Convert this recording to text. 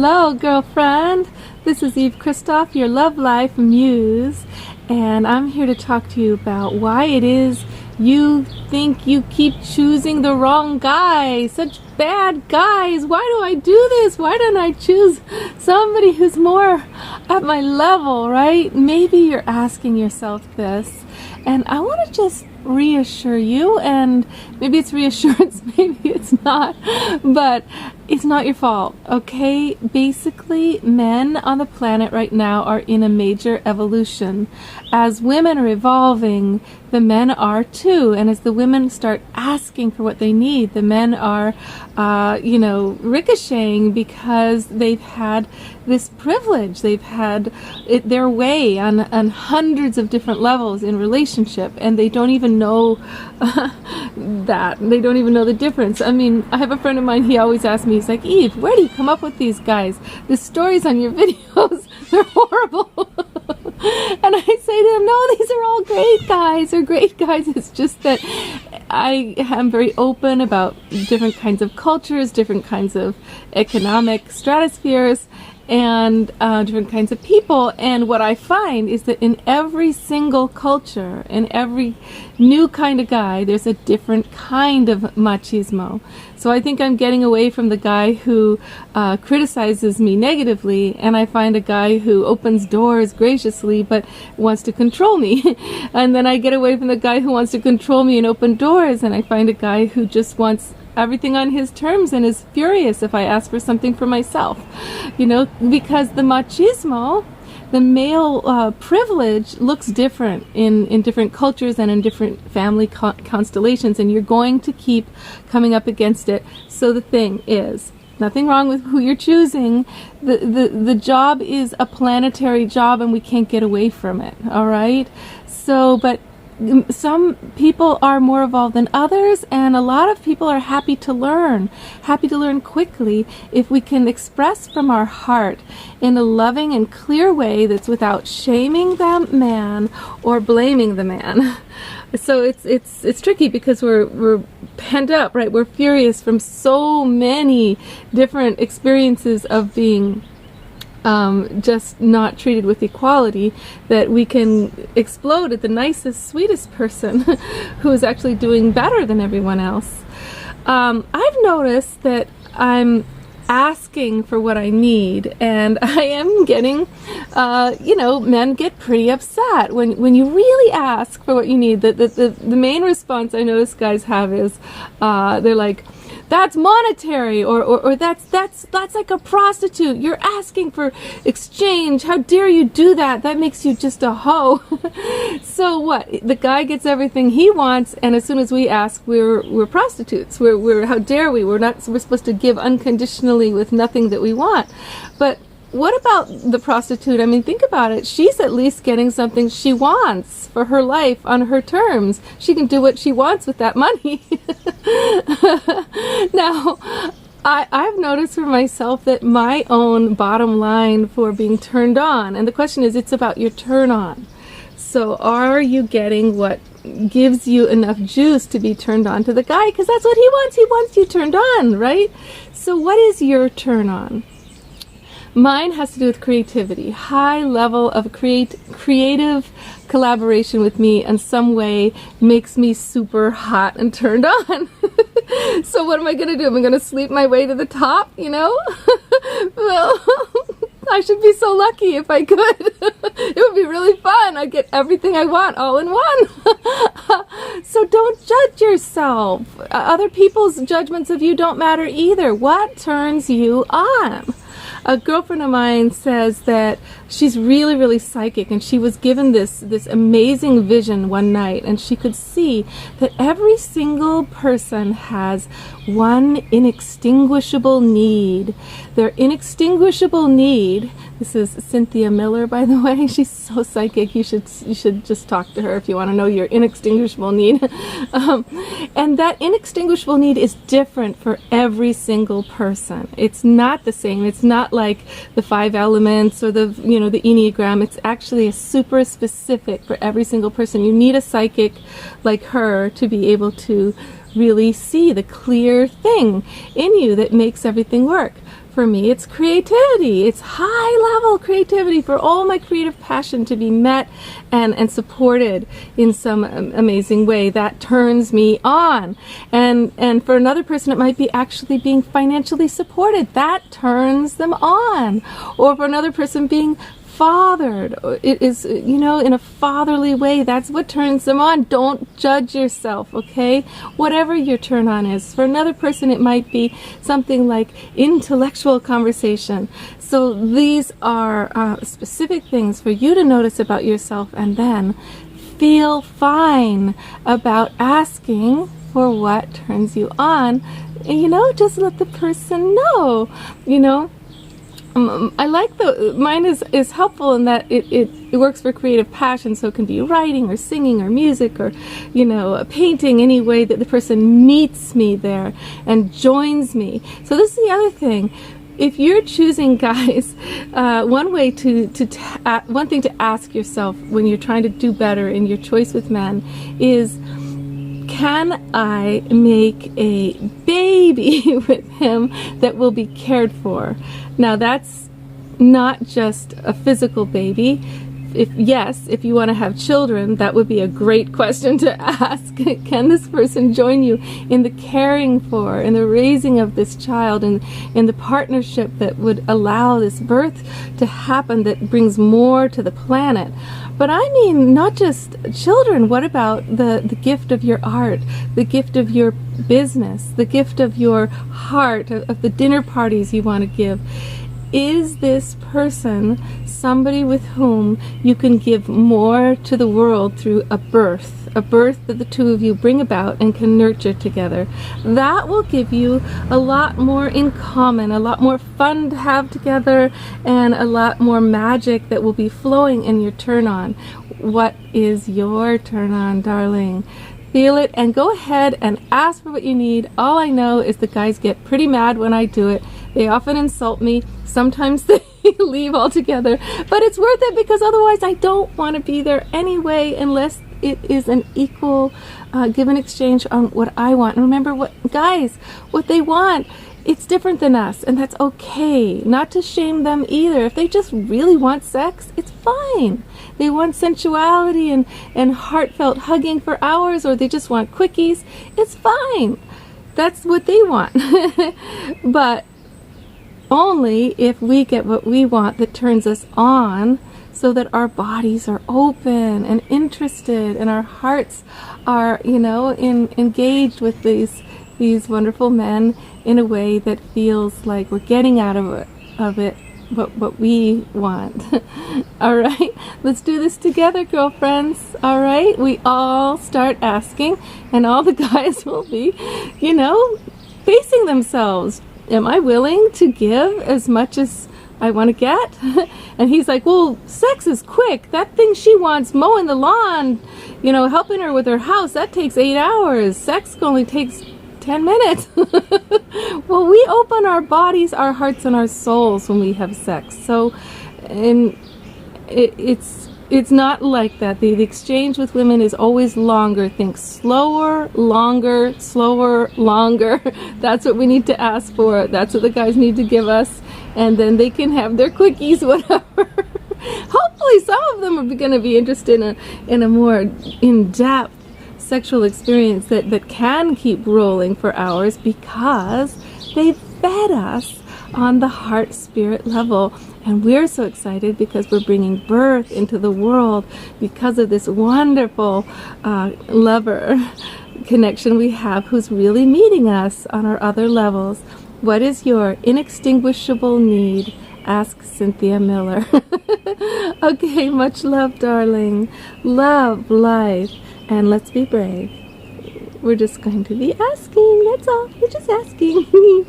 Hello, girlfriend. This is Eve Christoph, your Love Life Muse, and I'm here to talk to you about why it is you think you keep choosing the wrong guy. Such bad guys. Why do I do this? Why don't I choose somebody who's more at my level, right? Maybe you're asking yourself this, and I want to just reassure you, and maybe it's reassurance, maybe it's not, but it's not your fault, okay? Basically, men on the planet right now are in a major evolution. As women are evolving, the men are too, and as the women start asking for what they need, the men are, ricocheting because they've had this privilege. They've had it their way on hundreds of different levels in relationship, and they don't even know that. They don't even know the difference. I mean, I have a friend of mine, he always asks me, he's like, Eve, where do you come up with these guys? The stories on your videos, they're horrible. And I say to him, no, these are all great guys. They're great guys. It's just that I am very open about different kinds of cultures, different kinds of economic stratospheres, and different kinds of people. And what I find is that in every single culture, in every new kind of guy, there's a different kind of machismo. So I think I'm getting away from the guy who criticizes me negatively, and I find a guy who opens doors graciously but wants to control me. And then I get away from the guy who wants to control me and open doors, and I find a guy who just wants everything on his terms and is furious if I ask for something for myself. Because the machismo, the male privilege, looks different in different cultures and in different family constellations, and you're going to keep coming up against it. So the thing is, nothing wrong with who you're choosing. The job is a planetary job, and we can't get away from it, all right? So, but some people are more evolved than others, and a lot of people are happy to learn quickly if we can express from our heart in a loving and clear way that's without shaming that man or blaming the man. So it's tricky because we're pent up, right? We're furious from so many different experiences of being just not treated with equality, that we can explode at the nicest, sweetest person who is actually doing better than everyone else. I've noticed that I'm asking for what I need, and I am getting, men get pretty upset when you really ask for what you need. The main response I notice guys have is they're like, that's monetary, or that's like a prostitute. You're asking for exchange. How dare you do that? That makes you just a hoe. So what? The guy gets everything he wants, and as soon as we ask, we're prostitutes. We're how dare we? We're supposed to give unconditionally with nothing that we want. But what about the prostitute? I mean, think about it. She's at least getting something she wants for her life on her terms. She can do what she wants with that money. Now, I've noticed for myself that my own bottom line for being turned on, and the question is, it's about your turn on. So are you getting what gives you enough juice to be turned on to the guy? Because that's what he wants. He wants you turned on, right? So what is your turn on? Mine has to do with creativity, high level of creative collaboration with me in some way makes me super hot and turned on. So what am I going to do? Am I going to sleep my way to the top, Well, I should be so lucky if I could. It would be really fun. I'd get everything I want all in one. So don't judge yourself. Other people's judgments of you don't matter either. What turns you on? A girlfriend of mine says that she's really, really psychic, and she was given this amazing vision one night, and she could see that every single person has one inextinguishable need. Their inextinguishable need, this is Cynthia Miller, by the way, she's so psychic, you should just talk to her if you want to know your inextinguishable need. And that inextinguishable need is different for every single person. It's not the same. It's not like the 5 elements or the Enneagram. It's actually a super specific for every single person. You need a psychic like her to be able to really see the clear thing in you that makes everything work. for me, it's creativity. It's high level creativity for all my creative passion to be met and supported in some amazing way. That turns me on. And for another person, it might be actually being financially supported. That turns them on. Or for another person, being fathered. It is, in a fatherly way. That's what turns them on. Don't judge yourself, okay? Whatever your turn on is. For another person, it might be something like intellectual conversation. So these are specific things for you to notice about yourself, and then feel fine about asking for what turns you on. And, just let the person know, I like mine is helpful in that it works for creative passion, so it can be writing or singing or music or, painting, any way that the person meets me there and joins me. So this is the other thing. If you're choosing guys, one thing to ask yourself when you're trying to do better in your choice with men is, can I make a baby with him that will be cared for? Now, that's not just a physical baby. If you want to have children, that would be a great question to ask. Can this person join you in the caring for, in the raising of this child, and in the partnership that would allow this birth to happen, that brings more to the planet? But I mean, not just children. What about the gift of your art, the gift of your business, the gift of your heart, of the dinner parties you want to give? Is this person somebody with whom you can give more to the world through a birth that the two of you bring about and can nurture together? That will give you a lot more in common, a lot more fun to have together, and a lot more magic that will be flowing in your turn on. What is your turn on, darling? Feel it and go ahead and ask for what you need. All I know is the guys get pretty mad when I do it. They often insult me. Sometimes they leave altogether. But it's worth it, because otherwise I don't want to be there anyway, unless it is an equal give and exchange on what I want. And remember, what they want, it's different than us, and that's okay. Not to shame them either. If they just really want sex, it's fine. They want sensuality and heartfelt hugging for hours, or they just want quickies, it's fine. That's what they want. But only if we get what we want that turns us on, so that our bodies are open and interested, and our hearts are, engaged with these wonderful men in a way that feels like we're getting out of it what we want. All right, let's do this together, girlfriends. All right, we all start asking, and all the guys will be, facing themselves. Am I willing to give as much as I want to get? And he's like, well, sex is quick. That thing she wants, mowing the lawn, helping her with her house, that takes 8 hours. Sex only takes 10 minutes. Well, we open our bodies, our hearts, and our souls when we have sex. So, and it's not like that. The exchange with women is always longer. Think slower, longer, slower, longer. That's what we need to ask for. That's what the guys need to give us. And then they can have their quickies, whatever. Hopefully some of them are going to be interested in a more in-depth sexual experience that can keep rolling for hours, because they fed us on the heart-spirit level. And we're so excited because we're bringing birth into the world because of this wonderful lover connection we have, who's really meeting us on our other levels. What is your inextinguishable need? Ask Cynthia Miller. Okay, much love, darling. Love, life, and let's be brave. We're just going to be asking, that's all. We're just asking.